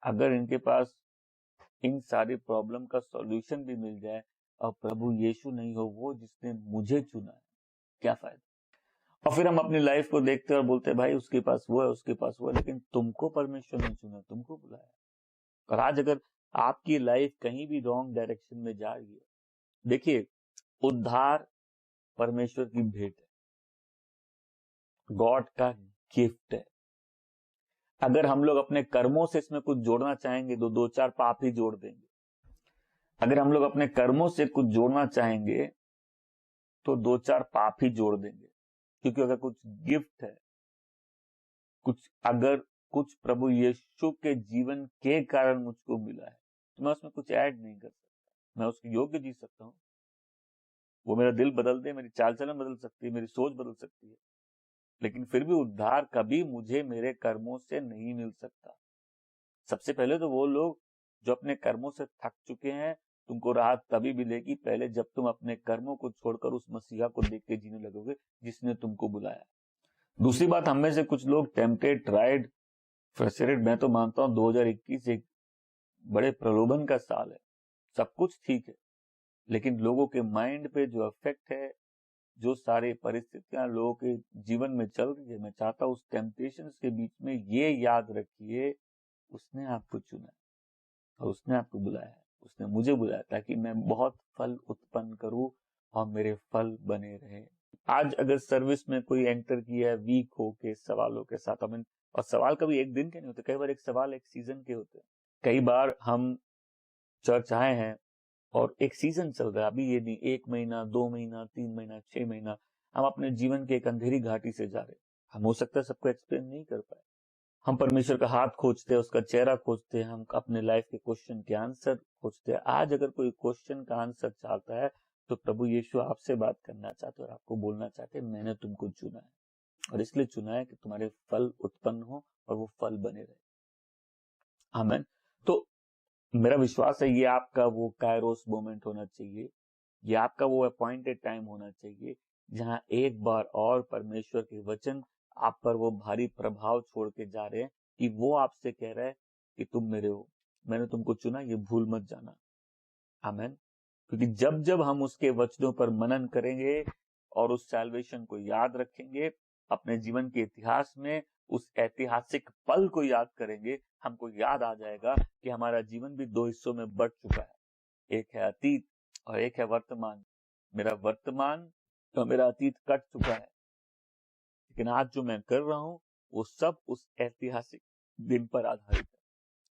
अगर इनके पास इन सारी प्रॉब्लम का सॉल्यूशन भी मिल जाए और प्रभु यीशु नहीं हो, वो जिसने मुझे चुना है, क्या फायदा। और फिर हम अपनी लाइफ को देखते हैं और बोलते हैं भाई उसके पास वो है, उसके पास वो है, लेकिन तुमको परमेश्वर ने चुना, तुमको बुलाया। और आज अगर आपकी लाइफ कहीं भी रॉन्ग डायरेक्शन में जा रही है, देखिए उद्धार परमेश्वर की भेंट है, गॉड का गिफ्ट है। अगर हम लोग अपने कर्मों से इसमें कुछ जोड़ना चाहेंगे तो 2-4 पाप ही जोड़ देंगे। अगर हम लोग अपने कर्मों से कुछ जोड़ना चाहेंगे तो 2-4 पाप ही जोड़ देंगे। क्योंकि अगर कुछ गिफ्ट है, अगर कुछ प्रभु यीशु के जीवन के कारण मुझको मिला है तो मैं उसमें कुछ ऐड नहीं कर सकता। मैं उसके योग्य जी सकता हूँ, वो मेरा दिल बदल दे, मेरी चाल चलन बदल सकती है, मेरी सोच बदल सकती है, लेकिन फिर भी उद्धार कभी मुझे मेरे कर्मों से नहीं मिल सकता। सबसे पहले तो वो लोग जो अपने कर्मों से थक चुके हैं, तुमको राहत तभी मिलेगी पहले जब तुम अपने कर्मों को छोड़कर उस मसीहा को देख के जीने लगोगे जिसने तुमको बुलाया। दूसरी बात, हम में से कुछ लोग टेम्पटेड, ट्राइड, फ्रस्ट्रेटेड, मैं तो मानता हूं 2021 एक बड़े प्रलोभन का साल है। सब कुछ ठीक है, लेकिन लोगों के माइंड पे जो इफेक्ट है, जो सारी परिस्थितियां लोगों के जीवन में चल रही है, मैं चाहता हूं उस टेम्पटेशंस के बीच में ये याद रखिए, उसने आपको चुना और उसने आपको बुलाया है, उसने मुझे बुलाया ताकि मैं बहुत फल उत्पन्न करूं और मेरे फल बने रहे। आज अगर सर्विस में कोई एंटर किया है वीक होके सवालों के साथ, और सवाल कभी एक दिन के नहीं होते, कई बार एक सवाल एक सीजन के होते हैं। कई बार हम चर्च आए हैं और एक सीजन चल रहा है, अभी ये नहीं 1 महीना 2 महीना 3 महीना 6 महीना हम अपने जीवन के एक अंधेरी घाटी से जा रहे हैं। हम हो सकता है सबको एक्सप्लेन नहीं कर पाए, हम परमेश्वर का हाथ खोजते हैं, उसका चेहरा खोजते हैं, हम अपने लाइफ के क्वेश्चन के आंसर खोजते हैं। आज अगर कोई क्वेश्चन का आंसर चाहता है तो प्रभु यीशु आपसे बात करना चाहते हैं और आपको बोलना चाहते हैं, मैंने तुमको चुना है और इसलिए चुना है कि तुम्हारे फल उत्पन्न हो और वो फल बने रहे। आमीन। तो मेरा विश्वास है ये आपका वो कायरोस मोमेंट होना चाहिए, ये आपका वो अपॉइंटेड टाइम होना चाहिए जहां एक बार और परमेश्वर के वचन आप पर वो भारी प्रभाव छोड़ के जा रहे हैं कि वो आपसे कह रहा है कि तुम मेरे हो, मैंने तुमको चुना, ये भूल मत जाना। आमीन। क्योंकि जब जब हम उसके वचनों पर मनन करेंगे और उस सैल्वेशन को याद रखेंगे, अपने जीवन के इतिहास में उस ऐतिहासिक पल को याद करेंगे, हमको याद आ जाएगा कि हमारा जीवन भी 2 हिस्सों में बढ़ चुका है, एक है अतीत और एक है वर्तमान। मेरा वर्तमान तो मेरा अतीत कट चुका है, लेकिन आज जो मैं कर रहा हूं वो सब उस ऐतिहासिक दिन पर आधारित है।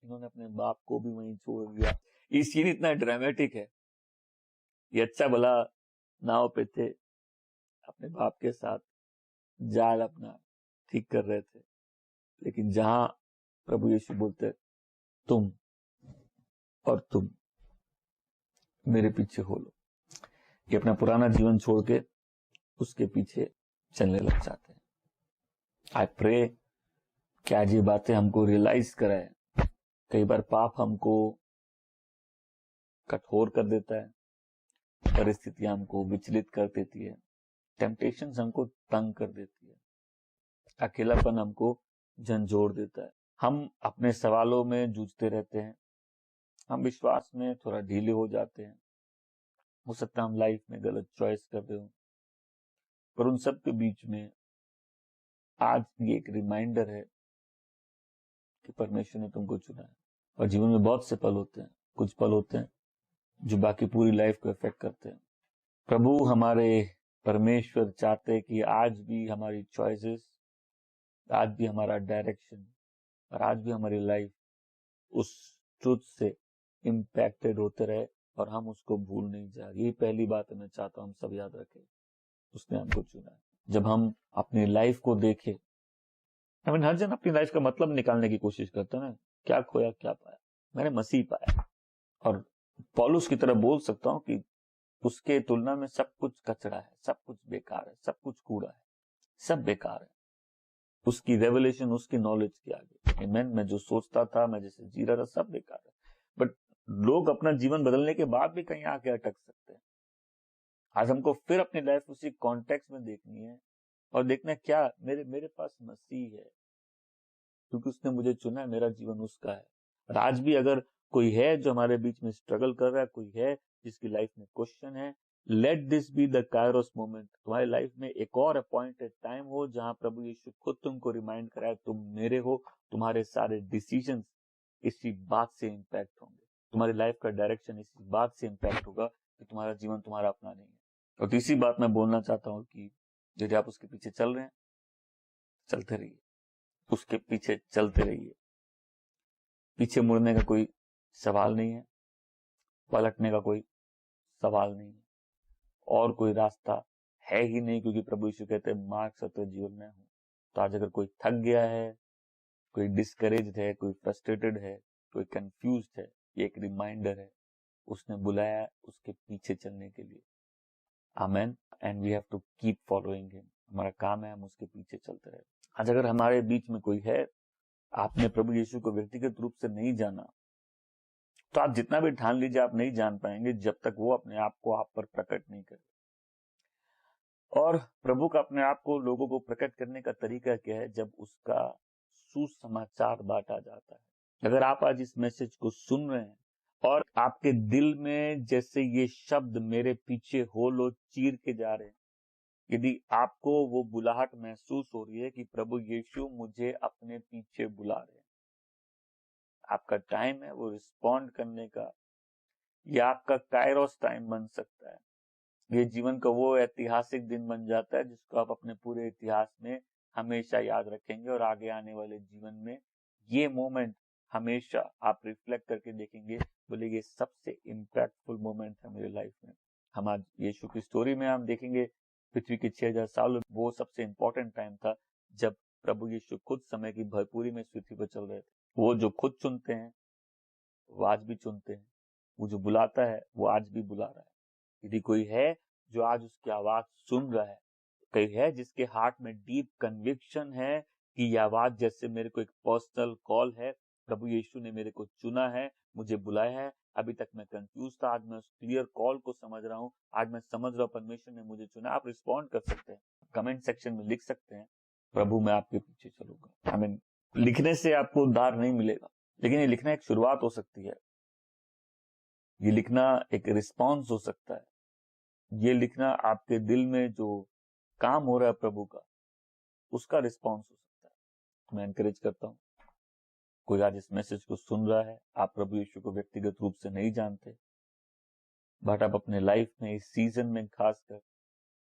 इन्होंने अपने बाप को भी वहीं छोड़ दिया। ये सीन इतना ड्रामेटिक है। ये अच्छा भला नाव पे थे, अपने बाप के साथ जाल अपना ठीक कर रहे थे, लेकिन जहां प्रभु यीशु बोलते तुम और तुम मेरे पीछे हो लो, कि अपना पुराना जीवन छोड़ के उसके पीछे चलने लग जाते हैं। आई प्रे कि आज ये बातें हमको रियलाइज कराए। कई बार पाप हमको कठोर कर देता है, परिस्थितियां हमको विचलित कर देती है, टेम्पटेशंस हमको तंग कर देती है, अकेलापन हमको झंझोड़ देता है, हम अपने सवालों में जूझते रहते हैं, हम विश्वास में थोड़ा ढीले हो जाते हैं, हो सकता है हम लाइफ में गलत चॉइस कर रहे हो। पर उन सब के बीच में आज ये एक रिमाइंडर है कि परमेश्वर ने तुमको चुना है। और जीवन में बहुत से पल होते हैं, कुछ पल होते हैं जो बाकी पूरी लाइफ को इफेक्ट करते हैं। प्रभु हमारे परमेश्वर चाहते हैं कि आज भी हमारी चॉइसेस, आज भी हमारा डायरेक्शन और आज भी हमारी लाइफ उस ट्रुथ से इम्पैक्टेड होते रहे और हम उसको भूल नहीं जाए। ये पहली बात मैं चाहता हूं हम सब याद रखें, उसने हमको चुना है। जब हम अपनी लाइफ को देखें, हर जन अपनी लाइफ का मतलब निकालने की कोशिश करता है ना, क्या खोया क्या पाया, मैंने मसीह पाया। और पौलुस की तरह बोल सकता हूं कि उसके तुलना में सब कुछ कचरा है, सब कुछ बेकार है, सब कुछ कूड़ा है, सब बेकार है उसकी रेवलेशन, उसकी नॉलेज के आगे। मैं जो सोचता था, मैं जैसे जी रहा था, सब बेकार है। बट लोग अपना जीवन बदलने के बाद भी कहीं आके अटक सकते हैं। आज हमको फिर अपनी लाइफ उसी कॉन्टेक्स्ट में देखनी है और देखना है क्या मेरे पास मसीह है, क्योंकि उसने मुझे चुना है, मेरा जीवन उसका है। और आज भी अगर कोई है जो हमारे बीच में स्ट्रगल कर रहा है, कोई है जिसकी लाइफ में क्वेश्चन है, let this be the Kairos moment. तुम्हारी लाइफ में एक और अपॉइंटेड टाइम हो जहां प्रभु यीशु खुद तुमको रिमाइंड कराए तुम मेरे हो। तुम्हारे सारे डिसीजंस इसी बात से इंपैक्ट होंगे, तुम्हारी लाइफ का डायरेक्शन इसी बात से इंपैक्ट होगा कि तुम्हारा जीवन तुम्हारा अपना नहीं है। और तीसरी बात मैं बोलना चाहता हूं कि यदि आप उसके पीछे चल रहे हैं चलते रहिए, उसके पीछे चलते रहिए। पीछे मुड़ने का कोई सवाल नहीं है, पलटने का कोई सवाल नहीं है, और कोई रास्ता है ही नहीं, क्योंकि प्रभु यीशु कहते हैं मार्ग सत्य जीवन में हूं। तो आज अगर कोई थक गया है, कोई डिस्करेज्ड है, कोई फ्रस्ट्रेटेड है, कोई कंफ्यूज्ड है, ये एक रिमाइंडर है, उसने बुलाया है उसके पीछे चलने के लिए। Amen. And we have to keep following him. हमारा काम है हम उसके पीछे चलते रहे। आज अगर हमारे बीच में कोई है, आपने प्रभु यीशु को व्यक्तिगत रूप से नहीं जाना, तो आप जितना भी ठान लीजिए आप नहीं जान पाएंगे जब तक वो अपने आप को आप पर प्रकट नहीं करे। और प्रभु का अपने आप को लोगों को प्रकट करने का तरीका क्या है? जब उसका सुसमाचार बांटा जाता है। अगर आप आज इस मैसेज को सुन रहे हैं और आपके दिल में जैसे ये शब्द मेरे पीछे हो लो चीर के जा रहे हैं, यदि आपको वो बुलाहट महसूस हो रही है कि प्रभु यीशु मुझे अपने पीछे बुला रहे हैं, आपका टाइम है वो रिस्पॉन्ड करने का। यह आपका कायरोस टाइम बन सकता है। ये जीवन का वो ऐतिहासिक दिन बन जाता है जिसको आप अपने पूरे इतिहास में हमेशा याद रखेंगे, और आगे आने वाले जीवन में ये मोमेंट हमेशा आप रिफ्लेक्ट करके देखेंगे, बोले ये सबसे इम्पैक्टफुल मोमेंट है मेरी लाइफ में। हम आज यीशु की स्टोरी में हम देखेंगे पृथ्वी के 6000 साल वो सबसे इम्पोर्टेंट टाइम था जब प्रभु यीशु खुद समय की भरपूरी में पृथ्वी पर चल रहे थे। वो जो खुद चुनते हैं वो आज भी चुनते हैं, वो जो बुलाता है वो आज भी बुला रहा है। यदि कोई है जो आज उसकी आवाज सुन रहा है, कोई है जिसके हार्ट में डीप कन्विक्शन है कि यह आवाज जैसे मेरे को एक पर्सनल कॉल है, प्रभु यीशु ने मेरे को चुना है, मुझे बुलाया है, अभी तक मैं कंफ्यूज था, आज मैं उस क्लियर कॉल को समझ रहा हूँ, आज मैं समझ रहा हूँ परमेश्वर ने मुझे चुना। आप रिस्पॉन्ड कर सकते हैं, कमेंट सेक्शन में लिख सकते हैं, प्रभु मैं आपके पीछे चलूंगा। आमीन। लिखने से आपको उद्धार नहीं मिलेगा, लेकिन ये लिखना एक शुरुआत हो सकती है, ये लिखना एक रिस्पॉन्स हो सकता है, ये लिखना आपके दिल में जो काम हो रहा है प्रभु का, उसका रिस्पॉन्स हो सकता है। मैं एनकरेज करता हूं, कोई आज इस मैसेज को सुन रहा है, आप प्रभु यीशु को व्यक्तिगत रूप से नहीं जानते, बट आप अपने लाइफ में इस सीजन में खासकर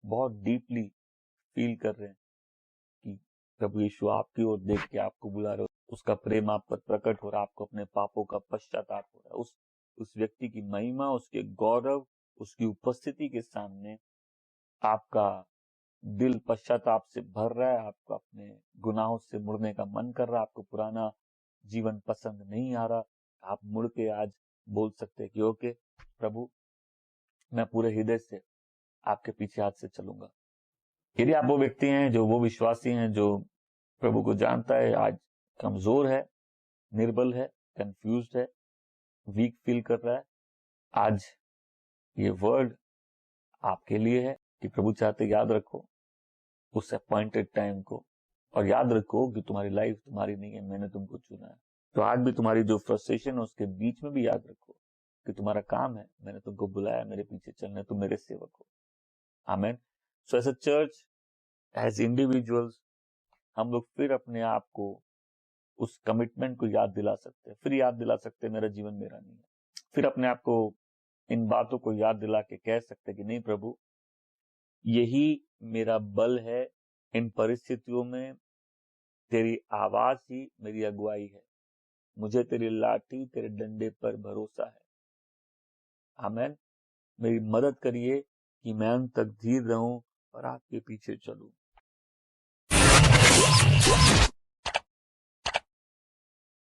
बहुत डीपली फील कर रहे हैं कि प्रभु यीशु आपकी ओर देख के आपको बुला रहे हो, उसका प्रेम आप पर प्रकट हो रहा है, आपको अपने पापों का पश्चाताप हो रहा है, उस व्यक्ति की महिमा, उसके गौरव, उसकी उपस्थिति के सामने आपका दिल पश्चाताप से भर रहा है, आपको अपने गुनाहों से मुड़ने का मन कर रहा है, आपको पुराना जीवन पसंद नहीं आ रहा, आप मुड़ के आज बोल सकते हैं कि ओके प्रभु मैं पूरे हृदय से आपके पीछे आज से चलूंगा। यदि आप वो व्यक्ति हैं, जो वो विश्वासी हैं जो प्रभु को जानता है, आज कमजोर है, निर्बल है, कंफ्यूज्ड है, वीक फील कर रहा है, आज ये वर्ड आपके लिए है कि प्रभु चाहते याद रखो उस अपॉइंटेड टाइम को, और याद रखो कि तुम्हारी लाइफ तुम्हारी नहीं है, मैंने तुमको चुना है। तो आज भी तुम्हारी जो फ्रस्ट्रेशन है उसके बीच में भी याद रखो कि तुम्हारा काम है, मैंने तुमको बुलाया मेरे पीछे चलने, तुम मेरे सेवक हो। आमीन। So as a church, as individuals, हम लोग फिर अपने आप को उस कमिटमेंट को याद दिला सकते हैं, फिर याद दिला सकते हैं मेरा जीवन मेरा नहीं है, फिर अपने आप को इन बातों को याद दिला के कह सकते हैं कि नहीं प्रभु यही मेरा बल है, इन परिस्थितियों में तेरी आवाज ही मेरी अगुवाई है, मुझे तेरी लाठी तेरे डंडे पर भरोसा है। आमीन। मेरी मदद करिए कि मैं अंत तक धीर रहूं और आपके पीछे चलूं।